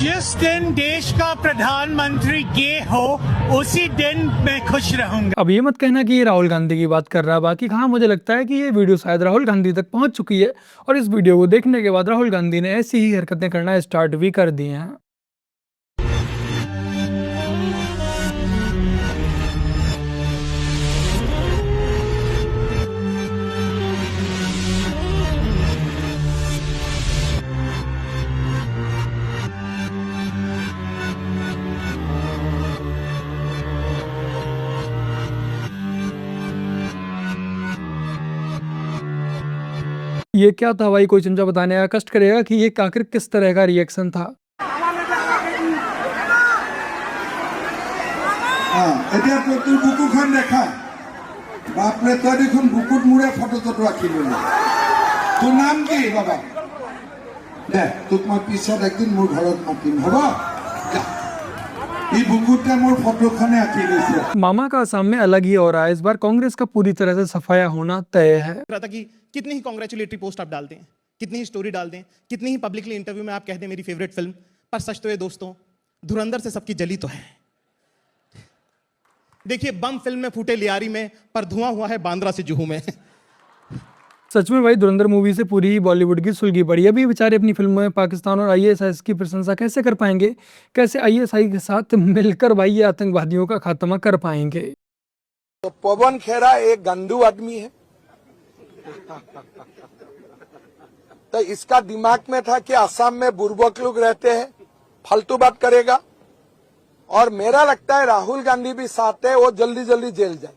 जिस दिन देश का प्रधानमंत्री गे हो उसी दिन मैं खुश रहूंगा। अब ये मत कहना कि ये राहुल गांधी की बात कर रहा है। बाकी हाँ, मुझे लगता है कि ये वीडियो शायद राहुल गांधी तक पहुंच चुकी है और इस वीडियो को देखने के बाद राहुल गांधी ने ऐसी ही हरकतें करना स्टार्ट भी कर दी हैं। ये क्या था भाई, कोई चमचा बताने का कष्ट करेगा कि ये आखिर किस तरह का रिएक्शन था। এতিয়া তোৰ বুকুখন দেখা বাপৰে, তই দেখোন বুকুত মূৰে ফটো তটো আঁকিলি। তোৰ নাম কি বাবা? দে তোক মই পিছত একদিন মোৰ ঘৰত মাতিম, হ'ব? मामा का असम में अलग ही हो रहा है। इस बार कांग्रेस का पूरी तरह से सफाया होना तय है। कि कितनी ही कांग्रेचुलेटरी पोस्ट आप डालते हैं, कितनी ही स्टोरी डाल दें, कितनी ही पब्लिकली इंटरव्यू में आप कह दें मेरी फेवरेट फिल्म, पर सच तो ये दोस्तों, धुरंधर से सबकी जली तो है। देखिए, बम फिल्म में फूटे लियारी में, पर धुआं हुआ है बांद्रा से जुहू में। सच में भाई, धुरंधर मूवी से पूरी ही बॉलीवुड की सुलगी पड़ी। अभी बेचारे अपनी फिल्मों में पाकिस्तान और आईएसआई की प्रशंसा कैसे कर पाएंगे, कैसे आईएसआई के साथ मिलकर भाई ये आतंकवादियों का खात्मा कर पाएंगे। तो पवन खेरा एक गंदू आदमी है, तो इसका दिमाग में था कि असम में बुर्बक लोग रहते हैं, फालतू बात करेगा। और मेरा लगता है राहुल गांधी भी साथ है, वो जल्दी जल्दी जेल जाए।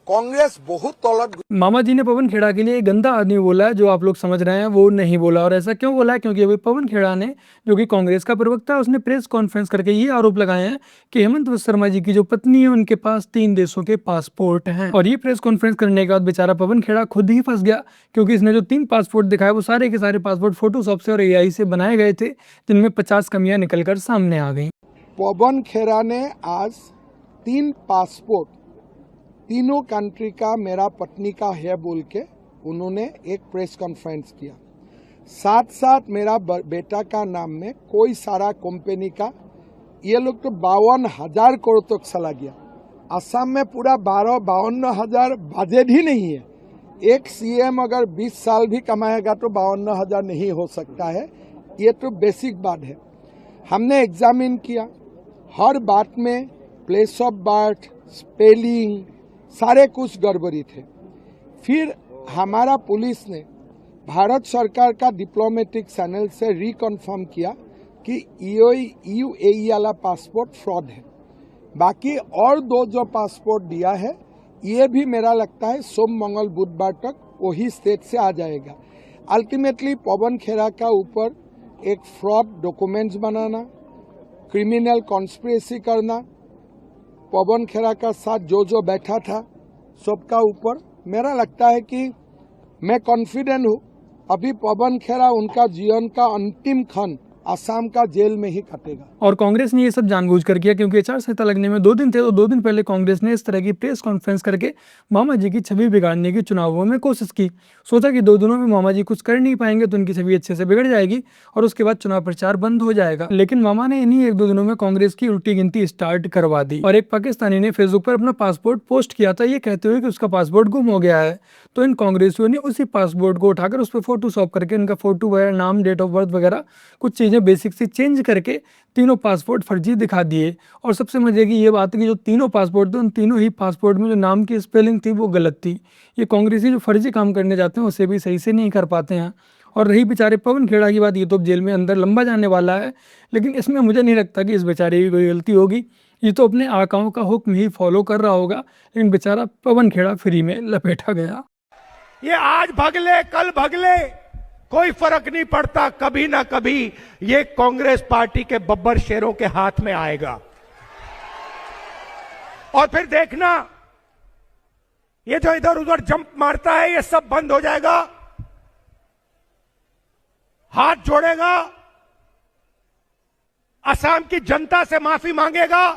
कांग्रेस बहुत तौलत। मामा जी ने पवन खेड़ा के लिए गंदा आदमी बोला है, जो आप लोग समझ रहे हैं वो नहीं बोला। और ऐसा क्यों बोला है? क्योंकि अभी पवन खेड़ा ने, जो कि कांग्रेस का प्रवक्ता है, उसने प्रेस कॉन्फ्रेंस करके ये आरोप लगाए हैं कि हेमंत विश्व शर्मा जी की जो पत्नी है उनके पास 3 देशों के पासपोर्ट हैं। और ये प्रेस कॉन्फ्रेंस करने के बाद बेचारा पवन खेड़ा खुद ही फंस गया, क्योंकि इसने जो 3 पासपोर्ट दिखाए वो सारे के सारे पासपोर्ट फोटोशॉप से और एआई से बनाए गए थे, जिनमें 50 कमियां निकलकर सामने आ गई। पवन खेड़ा ने आज 3 पासपोर्ट, तीनों कंट्री का मेरा पत्नी का है बोल के उन्होंने एक प्रेस कॉन्फ्रेंस किया। साथ साथ मेरा बेटा का नाम में कोई सारा कंपनी का, ये लोग तो 52,000 करोड़ तक चला गया। असम में पूरा 52,000 बजट ही नहीं है। एक सीएम अगर 20 साल भी कमाएगा तो 52,000 नहीं हो सकता है। ये तो बेसिक बात है। हमने एग्जामिन किया, हर बात में प्लेस ऑफ बर्थ, स्पेलिंग, सारे कुछ गड़बड़ी थे। फिर हमारा पुलिस ने भारत सरकार का डिप्लोमेटिक चैनल से रिकन्फर्म किया कि यूएई वाला पासपोर्ट फ्रॉड है। बाकी और 2 जो पासपोर्ट दिया है, ये भी मेरा लगता है सोम मंगल बुधवार तक वही स्टेट से आ जाएगा। अल्टीमेटली पवन खेड़ा का ऊपर एक फ्रॉड डॉक्यूमेंट्स बनाना, क्रिमिनल कॉन्स्पिरेसी करना, पवन खेड़ा का साथ जो बैठा था सबका ऊपर, मेरा लगता है कि मैं कॉन्फिडेंट हूँ अभी पवन खेड़ा उनका जीवन का अंतिम क्षण असम का जेल में ही कटेगा। और कांग्रेस ने ये सब जानबूझकर किया, क्योंकि आचार संहिता लगने में 2 दिन थे, तो 2 दिन पहले कांग्रेस ने इस तरह की प्रेस कॉन्फ्रेंस करके मामा जी की छवि बिगाड़ने की चुनावों में कोशिश की। सोचा कि 2 दिनों में मामा जी कुछ कर नहीं पाएंगे तो उनकी छवि अच्छे से बिगड़ जाएगी और उसके बाद चुनाव प्रचार बंद हो जाएगा। लेकिन मामा ने इन्हीं 1-2 दिनों में कांग्रेस की उल्टी गिनती स्टार्ट करवा दी। और एक पाकिस्तानी ने फेसबुक पर अपना पासपोर्ट पोस्ट किया था, ये कहते हुए कि उसका पासपोर्ट गुम हो गया है। तो इन कांग्रेसियों ने उसी पासपोर्ट को उठाकर उस पर फोटोशॉप करके उनका फोटो वगैरह, नाम, डेट ऑफ बर्थ वगैरह कुछ चीजें बेसिक सी चेंज करके तीनों पासपोर्ट फर्जी दिखा दिए। और सबसे मजे की ये बात है कि जो तीनों पासपोर्ट थे, उन तीनों ही पासपोर्ट में जो नाम की स्पेलिंग थी वो गलत थी। ये कांग्रेसी जो फर्जी काम करने जाते हैं उसे भी सही से नहीं कर पाते हैं। और रही बेचारे पवन खेड़ा की बात, ये तो जेल में अंदर लंबा जाने वाला है, लेकिन इसमें मुझे नहीं लगता कि इस बेचारे की कोई गलती होगी। ये तो अपने आकाओं का हुक्म ही फॉलो कर रहा होगा, लेकिन बेचारा पवन खेड़ा फ्री में लपेटा गया। ये आज भगले कल भगले कोई फर्क नहीं पड़ता, कभी ना कभी ये कांग्रेस पार्टी के बब्बर शेरों के हाथ में आएगा। और फिर देखना, ये जो इधर उधर जंप मारता है ये सब बंद हो जाएगा। हाथ जोड़ेगा, असम की जनता से माफी मांगेगा,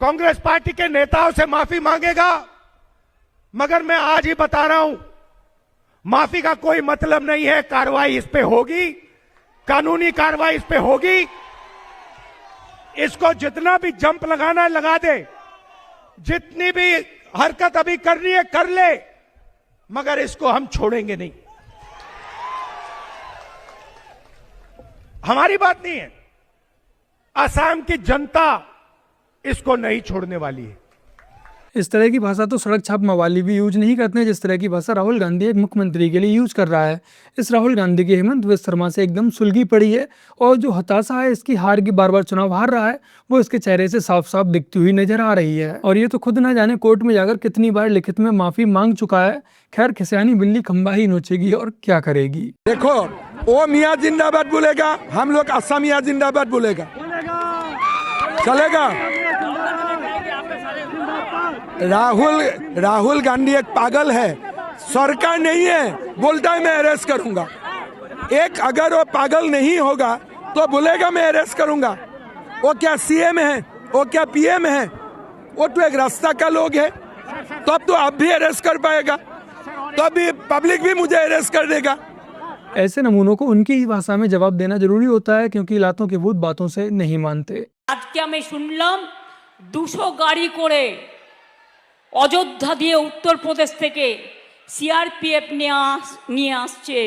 कांग्रेस पार्टी के नेताओं से माफी मांगेगा। मगर मैं आज ही बता रहा हूं, माफी का कोई मतलब नहीं है, कार्रवाई इस पे होगी। कानूनी कार्रवाई इस पे होगी। इसको जितना भी जंप लगाना है लगा दे, जितनी भी हरकत अभी करनी है कर ले, मगर इसको हम छोड़ेंगे नहीं। हमारी बात नहीं है, असम की जनता इसको नहीं छोड़ने वाली है। इस तरह की भाषा तो सड़क छाप मवाली भी यूज नहीं करते हैं, जिस तरह की भाषा राहुल गांधी एक मुख्यमंत्री के लिए यूज कर रहा है। इस राहुल गांधी की हेमंत बिस्वा शर्मा से एकदम सुलगी पड़ी है और जो हताशा है इसकी हार की, बार बार चुनाव हार रहा है, वो इसके चेहरे से साफ साफ दिखती हुई नजर आ रही है। और ये तो खुद ना जाने कोर्ट में जाकर कितनी बार लिखित में माफी मांग चुका है। खैर, खिसियानी बिल्ली खंबा ही नोचेगी और क्या करेगी। देखो, वो मियाँ जिंदाबाद बोलेगा, हम लोग असमिया जिंदाबाद बोलेगा, चलेगा। राहुल गांधी एक पागल है, सरकार नहीं है, बोलता है मैं अरेस्ट करूंगा। एक अगर वो पागल नहीं होगा तो बोलेगा मैं अरेस्ट करूंगा। वो क्या सीएम है, वो क्या पीएम है, वो तो एक रास्ता का लोग है। तो अब तो आप भी अरेस्ट कर पाएगा, तो अभी पब्लिक भी मुझे अरेस्ट कर देगा। ऐसे नमूनों को उनकी ही भाषा में जवाब देना जरूरी होता है, क्योंकि लातों के भूत बातों से नहीं मानते। আজকে আমি শুনলাম 200 গাড়ি করে অযোধ্যা দিয়ে উত্তরপ্রদেশ থেকে সিআরপিএফ নিয়ে আসছে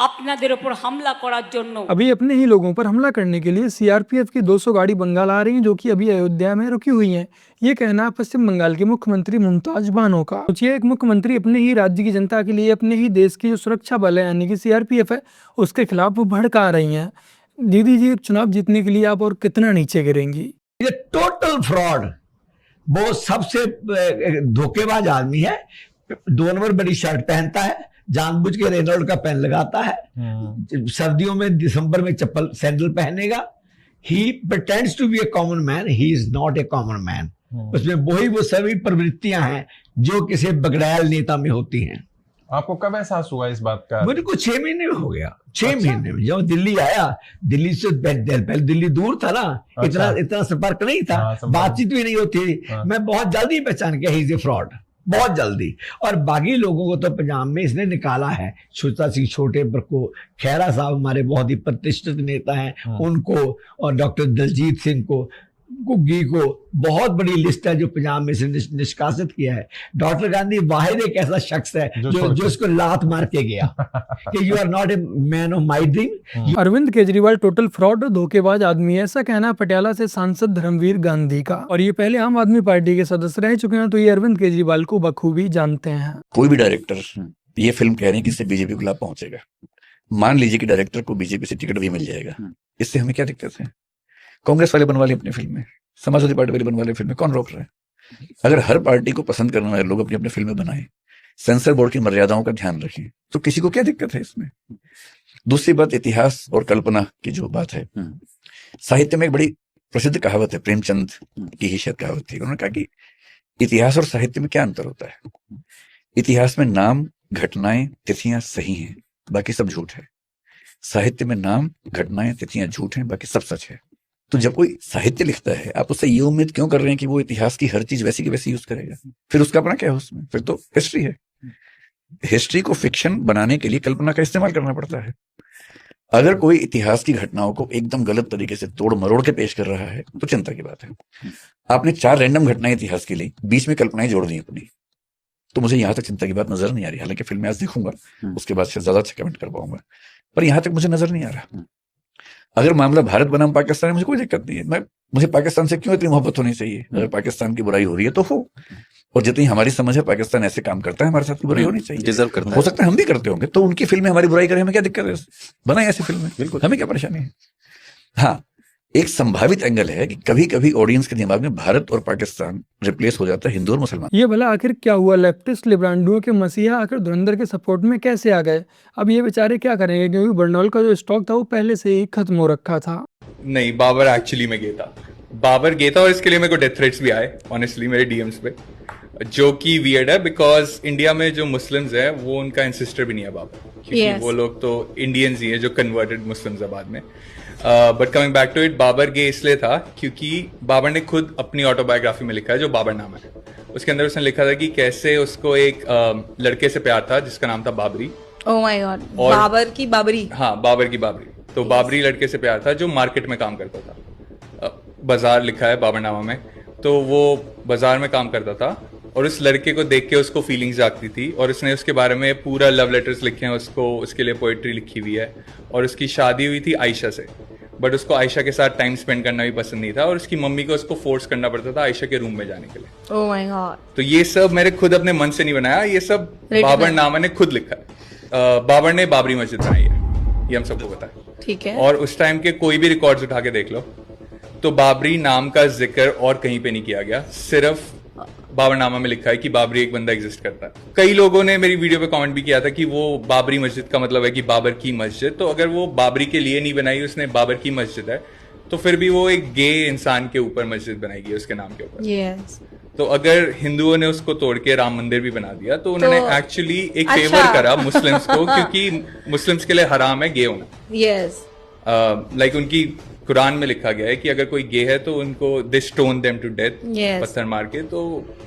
আপনাদের উপর হামলা করার জন্য। अभी अपने ही लोगों पर हमला करने के लिए सीआरपीएफ की 200 गाड़ी बंगाल आ रही हैं, जो कि अभी अयोध्या में रुकी हुई हैं। ये कहना पश्चिम बंगाल के मुख्यमंत्री मुमताज बानो का। सोचिए, एक मुख्यमंत्री अपने ही राज्य की जनता के लिए अपने ही देश की जो सुरक्षा बल है यानी कि सीआरपीएफ है, उसके खिलाफ वो भड़का रही हैं। दीदी जी, चुनाव जीतने के लिए आप और कितना नीचे गिरेंगी? ये टोटल फ्रॉड, वो सबसे धोखेबाज आदमी है। 2 नंबर बड़ी शर्ट पहनता है, जानबूझ के रेनॉल्ड का पेन लगाता है, सर्दियों में दिसंबर में चप्पल सैंडल पहनेगा। He pretends to be a common man, he is not a common man. उसमें वो सभी प्रवृत्तियां हैं जो किसी बगड़ैल नेता में होती हैं। आपको कब एहसास हुआ इस बात का? मुझे कुछ 6 महीने में हो गया। 6 महीने में जब दिल्ली आया, दिल्ली से पहले दिल्ली दूर था ना, इतना संपर्क नहीं था, बातचीत भी नहीं होती। मैं बहुत जल्दी पहचान गया ही इज ए फ्रॉड, बहुत जल्दी। और बाकी लोगों को तो पंजाब में इसने निकाला है। छोटा सिंह छोटे पर को, खैरा साहब हमारे बहुत ही प्रतिष्ठित नेता हैं, उनको, और डॉक्टर दलजीत सिंह को, गुग्गी को, बहुत बड़ी लिस्ट है जो पंजाब में से निष्कासित किया है। डॉक्टर गांधी वाहिद एक ऐसा शख्स है जो उसको लात मार के गया कि you are not a man of my dream. Arvind Kejriwal total fraud और धोखेबाज आदमी है, ऐसा कहना पटियाला से सांसद धर्मवीर गांधी का। और ये पहले आम आदमी पार्टी के सदस्य रह चुके हैं, तो ये अरविंद केजरीवाल को बखूबी जानते हैं। कोई भी डायरेक्टर ये फिल्म कह रहे हैं कि इससे बीजेपी को लाभ पहुंचेगा, मान लीजिए कि डायरेक्टर को बीजेपी से टिकट भी मिल जाएगा, इससे हमें क्या दिक्कत है? कांग्रेस वाले बनवा लें अपनी फिल्में, समाजवादी पार्टी वाले बनवा लें फिल्में, कौन रोक रहा है? अगर हर पार्टी को पसंद करने वाले लोग अपनी अपनी फिल्में बनाएं, सेंसर बोर्ड की मर्यादाओं का ध्यान रखें, तो किसी को क्या दिक्कत है इसमें? दूसरी बात, इतिहास और कल्पना की जो बात है, साहित्य में एक बड़ी प्रसिद्ध कहावत है, प्रेमचंद की ही शायद कहावत थी। उन्होंने कहा कि इतिहास और साहित्य में क्या अंतर होता है? इतिहास में नाम, घटनाएं, तिथियां सही हैं, बाकी सब झूठ है। साहित्य में नाम, घटनाएं, तिथियां झूठ हैं, बाकी सब सच है। तो जब कोई साहित्य लिखता है, आप उससे ये उम्मीद क्यों कर रहे हैं कि वो इतिहास की हर चीज वैसी की वैसी यूज करेगा? फिर उसका अपना क्या है उसमें? फिर तो हिस्ट्री है। हिस्ट्री को फिक्शन बनाने के लिए कल्पना का इस्तेमाल करना पड़ता है। अगर कोई इतिहास की घटनाओं को एकदम गलत तरीके से तोड़ मरोड़ के पेश कर रहा है तो चिंता की बात है। आपने 4 रैंडम घटनाएं इतिहास के लिए बीच में कल्पनाएं जोड़ दी अपनी, तो मुझे यहां तक चिंता की बात नजर नहीं आ रही। हालांकि फिल्म आज देखूंगा, उसके बाद शायद ज्यादा अच्छा कमेंट कर पाऊंगा, पर यहां तक मुझे नजर नहीं आ रहा। अगर मामला भारत बनाम पाकिस्तान है, मुझे कोई दिक्कत नहीं है। मुझे पाकिस्तान से क्यों इतनी मोहब्बत होनी चाहिए? अगर पाकिस्तान की बुराई हो रही है तो हो, और जितनी हमारी समझ है पाकिस्तान ऐसे काम करता है, हमारे साथ की बुराई होनी चाहिए, डिजर्व करता है। हो सकता है हम भी करते होंगे, तो उनकी फिल्में हमारी बुराई करें, हमें क्या दिक्कत है? बनाए ऐसी फिल्में, बिल्कुल, हमें क्या परेशानी है? हाँ, एक संभावित एंगल है कि कभी कभी ऑडियंस के दिमाग में भारत और पाकिस्तान रिप्लेस हो जाता है हिंदू और मुसलमान। ये भला आखिर क्या हुआ? लेफ्टिस्ट लिब्रांडुओं के मसीहा आखिर धुरंधर के सपोर्ट में कैसे आ गए? अब ये बेचारे क्या करेंगे, क्योंकि बर्नौल का जो स्टॉक था वो पहले से ही खत्म हो रखा था। नहीं, बाबर एक्चुअली में गया था, बाबर गया था, और इसके लिए मेरे को डेथ थ्रेट्स भी आए ऑनेस्टली मेरे डीएम्स पे, जो कि वियर्ड है बिकॉज इंडिया में जो मुस्लिम्स है वो उनका एंसेस्टर भी नहीं है बाबर, क्योंकि वो लोग तो इंडियंस ही है जो कन्वर्टेड मुस्लिम्स है बाद में। But coming back to it, Babur gay इसलिए था क्योंकि बाबर ने खुद अपनी ऑटोबायोग्राफी में लिखा है जो बाबर नाम है, उसके अंदर उसने लिखा था कि कैसे उसको एक लड़के से प्यार था जिसका नाम था Babri. Oh my god, Babur की बाबरी। हाँ, बाबर की बाबरी। तो बाबरी लड़के से प्यार था जो मार्केट में काम करता था। बाजार लिखा है बाबरनामा में, तो वो बाजार में काम करता था और उस लड़के को देख के उसको फीलिंग्स जागती थी और उसने उसके बारे में पूरा लव लेटर्स लिखे हैं उसको, उसके लिए पोएट्री लिखी हुई है। और उसकी शादी हुई थी आयशा से, बट उसको आयशा के साथ टाइम स्पेंड करना भी पसंद नहीं था और उसकी मम्मी को उसको फोर्स करना पड़ता था आयशा के रूम में जाने के लिए। ओह माय गॉड। तो ये सब मैंने खुद अपने मन से नहीं बनाया, ये सब बाबरनामा ने खुद लिखा है। बाबर ने बाबरी मस्जिद बनाई है, ये हम सबको पता है। ठीक है। और उस टाइम के कोई भी रिकॉर्ड्स उठा के देख लो तो बाबरी नाम का जिक्र और कहीं पे नहीं किया गया, सिर्फ बाबरनामा में लिखा है कि बाबरी एक बंदा एग्जिस्ट करता है। कई लोगों ने मेरी वीडियो पे कमेंट भी किया था कि वो बाबरी मस्जिद का मतलब है कि बाबर की मस्जिद, तो अगर वो बाबरी के लिए नहीं बनाई, उसने बाबर की मस्जिद है, तो फिर भी वो एक गे इंसान के ऊपर मस्जिद बनाएगी उसके नाम के ऊपर। यस। तो अगर हिंदुओं ने उसको तोड़ के राम मंदिर भी बना दिया तो उन्होंने एक्चुअली एक फेवर करा मुस्लिम्स को, क्योंकि मुस्लिम्स के लिए हराम है गे होना। यस। लाइक उनकी कुरान में लिखा गया है कि अगर कोई गे है तो उनको दे स्टोन देम टू डेथ, पत्थर मार के। तो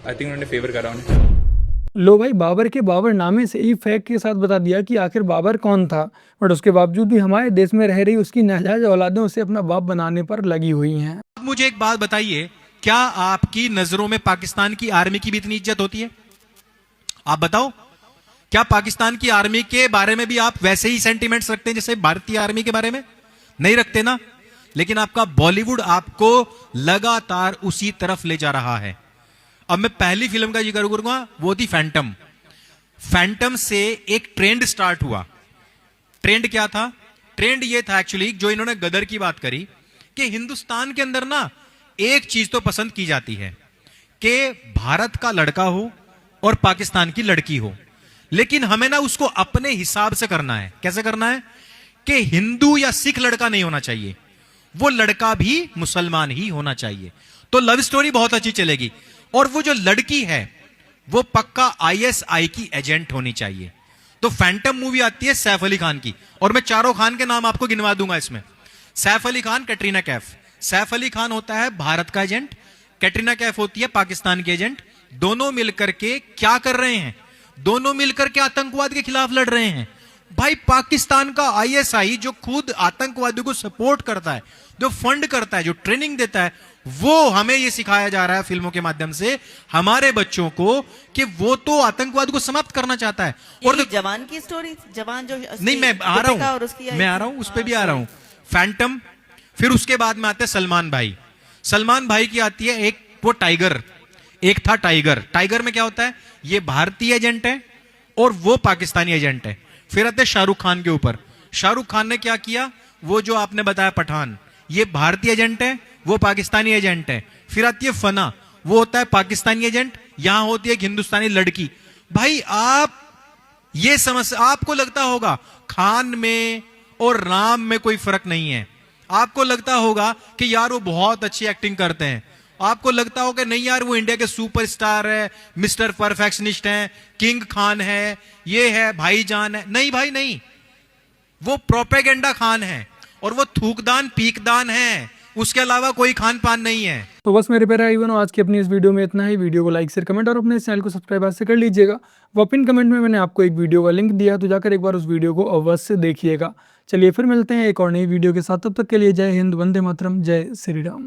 आई थिंक उन्होंने फेवर करा उन्हें। लो भाई, बाबर के बाबर नामे से ही फैक्ट के साथ बता दिया कि आखिर बाबर कौन था, बट उसके बावजूद भी हमारे देश में रह रही उसकी नाजायज औलादें उसे अपना बाप बनाने पर लगी हुई हैं। मुझे एक बात बताइए, क्या आपकी नजरों में पाकिस्तान की आर्मी की भी इतनी इज्जत होती है? आप बताओ, क्या पाकिस्तान की आर्मी के बारे में भी आप वैसे ही सेंटिमेंट्स रखते हैं जैसे भारतीय आर्मी के बारे में? नहीं रखते ना। लेकिन आपका बॉलीवुड आपको लगातार उसी तरफ ले जा रहा है। अब मैं पहली फिल्म का जिक्र करूंगा, वो थी फैंटम। फैंटम से एक ट्रेंड स्टार्ट हुआ। ट्रेंड क्या था? ट्रेंड ये था एक्चुअली, जो इन्होंने गदर की बात करी, कि हिंदुस्तान के अंदर ना एक चीज तो पसंद की जाती है कि भारत का लड़का हो और पाकिस्तान की लड़की हो, लेकिन हमें ना उसको अपने हिसाब से करना है। कैसे करना है? कि हिंदू या सिख लड़का नहीं होना चाहिए, वो लड़का भी मुसलमान ही होना चाहिए, तो लव स्टोरी बहुत अच्छी चलेगी। और वो जो लड़की है वो पक्का ISI की एजेंट होनी चाहिए। तो फैंटम मूवी आती है सैफ अली खान की, और मैं चारों खान के नाम आपको गिनवा दूंगा इसमें। सैफ अली खान, कैटरीना कैफ। सैफ अली खान होता है भारत का एजेंट, कैटरीना कैफ होती है पाकिस्तान की एजेंट। दोनों मिलकर के क्या कर रहे हैं? दोनों मिलकर के आतंकवाद के खिलाफ लड़ रहे हैं। भाई, पाकिस्तान का ISI जो खुद आतंकवादियों को सपोर्ट करता है, जो फंड करता है, जो ट्रेनिंग देता है, वो हमें ये सिखाया जा रहा है फिल्मों के माध्यम से हमारे बच्चों को कि वो तो आतंकवाद को समाप्त करना चाहता है। और जवान की स्टोरी, जवान जो नहीं, मैं आ रहा हूं उस पर भी आ रहा हूं। फैंटम, फिर उसके बाद में आते हैं सलमान भाई। सलमान भाई की आती है एक वो टाइगर, एक था टाइगर। टाइगर में क्या होता है? ये भारतीय एजेंट है और वो पाकिस्तानी एजेंट है। फिर आते शाहरुख खान के ऊपर। शाहरुख खान ने क्या किया? वो जो आपने बताया पठान, ये भारतीय एजेंट है, वो पाकिस्तानी एजेंट है। फिर आती है फना, वो होता है पाकिस्तानी एजेंट, यहां होती है एक हिंदुस्तानी लड़की। भाई, आप ये समझ, आपको लगता होगा खान में और राम में कोई फर्क नहीं है। आपको लगता होगा कि यार वो बहुत अच्छी एक्टिंग करते हैं। आपको लगता होगा नहीं यार वो इंडिया के सुपरस्टार है, मिस्टर परफेक्शनिस्ट हैं, किंग खान है, ये है भाईजान है। नहीं भाई नहीं, वो प्रोपेगेंडा खान है और वो थूकदान पीकदान है, उसके अलावा कोई खान पान नहीं है। तो बस मेरे प्यारे भाई बहनों, आज की अपनी इस वीडियो में इतना ही। वीडियो को लाइक शेयर कमेंट और अपने चैनल को सब्सक्राइब आज से कर लीजिएगा। वो पिन कमेंट में मैंने आपको एक वीडियो का लिंक दिया, तो जाकर एक बार उस वीडियो को अवश्य देखिएगा। चलिए फिर मिलते हैं एक और नई वीडियो के साथ, तब तक के लिए जय हिंद, वंदे मातरम, जय श्री राम।